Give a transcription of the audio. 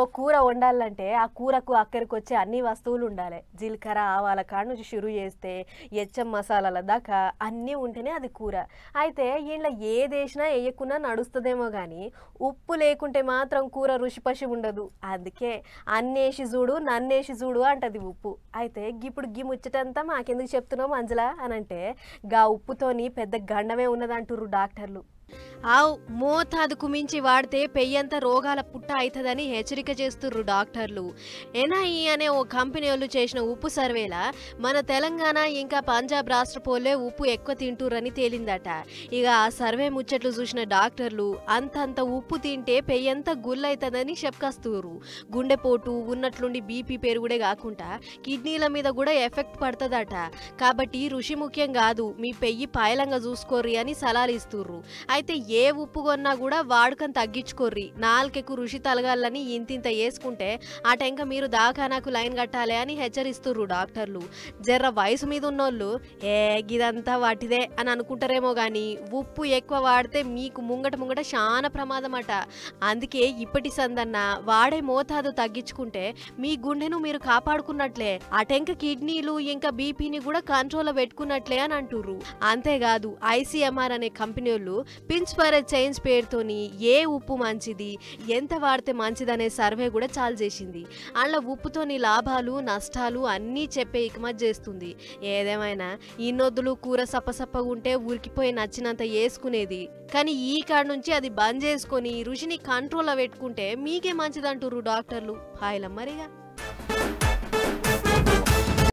ఓ కూర వండాలంటే ఆ కూరకు అక్కడికొచ్చే అన్ని వస్తువులు ఉండాలి. జీలకర్ర, ఆవాల కాడ నుంచి షురు చేస్తే ఎచ్చం మసాలాల దాకా అన్నీ ఉంటేనే అది కూర. అయితే ఈండ్ల ఏదేసినా ఎయ్యకున్నా నడుస్తదేమో గానీ, ఉప్పు లేకుంటే మాత్రం కూర రుచి పచి ఉండదు. అందుకే అన్నేసి జూడు, నన్నేసి జూడు అంటది ఉప్పు. అయితే గిప్పుడు గీ ముచ్చటంతా మాకెందుకు చెప్తున్నావు మంజుల అనంటే, గా ఉప్పుతోని పెద్ద గండమే ఉన్నదంటుర్రు డాక్టర్లు. ఆవ్ మోతాదుకు మించి వాడితే పెయ్యంత రోగాల పుట్ట అవుతుందని హెచ్చరిక చేస్తుర్రు డాక్టర్లు. ఎన్ఐఈ అనే ఓ కంపెనీ వాళ్ళు చేసిన ఉప్పు సర్వేలా మన తెలంగాణ ఇంకా పంజాబ్ రాష్ట్ర పోలే ఉప్పు ఎక్కువ తింటుర్రని తేలిందట. ఇక ఆ సర్వే ముచ్చట్లు చూసిన డాక్టర్లు అంతంత ఉప్పు తింటే పెయ్యంత గుల్లైతుందని చెప్పుకొస్తుర్రు. గుండెపోటు ఉన్నట్లుండి బీపీ పెరుగుడే కాకుండా కిడ్నీల మీద కూడా ఎఫెక్ట్ పడుతుందట. కాబట్టి రుచి ముఖ్యం కాదు, మీ పెయ్యి పాయలంగా చూసుకోర్రి అని సలహాలు ఇస్తుర్రు. అయితే ఏ ఉప్పు కొన్నా కూడా వాడుకని తగ్గించుకోర్రి. నాలుకెకు రుచి తలగాలని ఇంతింత వేసుకుంటే ఆ టెంక మీరు దాఖానాకు లైన్ కట్టాలి అని హెచ్చరిస్తుర్రు డాక్టర్లు. జర్ర వయసు మీద ఉన్నోళ్ళు గిదంతా వాటిదే అని అనుకుంటారేమో గాని ఉప్పు ఎక్కువ వాడితే మీకు ముంగట చాలా ప్రమాదం అట. అందుకే ఇప్పటి సందన్న వాడే మోతాదు తగ్గించుకుంటే మీ గుండెను మీరు కాపాడుకున్నట్లే, ఆ టెంక కిడ్నీలు ఇంకా బీపీని కూడా కంట్రోల్లో పెట్టుకున్నట్లే అని అంటుర్రు. అంతేకాదు ఐసీఎంఆర్ అనే కంపెనీ వాళ్ళు పించ్ ఫర్ ఎ చేంజ్ పేరుతోని ఏ ఉప్పు మంచిది, ఎంత వాడితే మంచిదనే సర్వే కూడా చాలు చేసింది. అందులో ఉప్పుతోని లాభాలు నష్టాలు అన్నీ చెప్పే ఇకమత్ చేస్తుంది. ఏదేమైనా ఇన్నొద్దులు కూర సప్పసప్పగా ఉంటే ఉరికిపోయి నచ్చినంత వేసుకునేది, కానీ ఈ కాడ నుంచి అది బంద్ చేసుకొని రుచిని కంట్రోల్లో పెట్టుకుంటే మీకే మంచిదంటుర్రు డాక్టర్లు. హాయిలమ్మరిగా.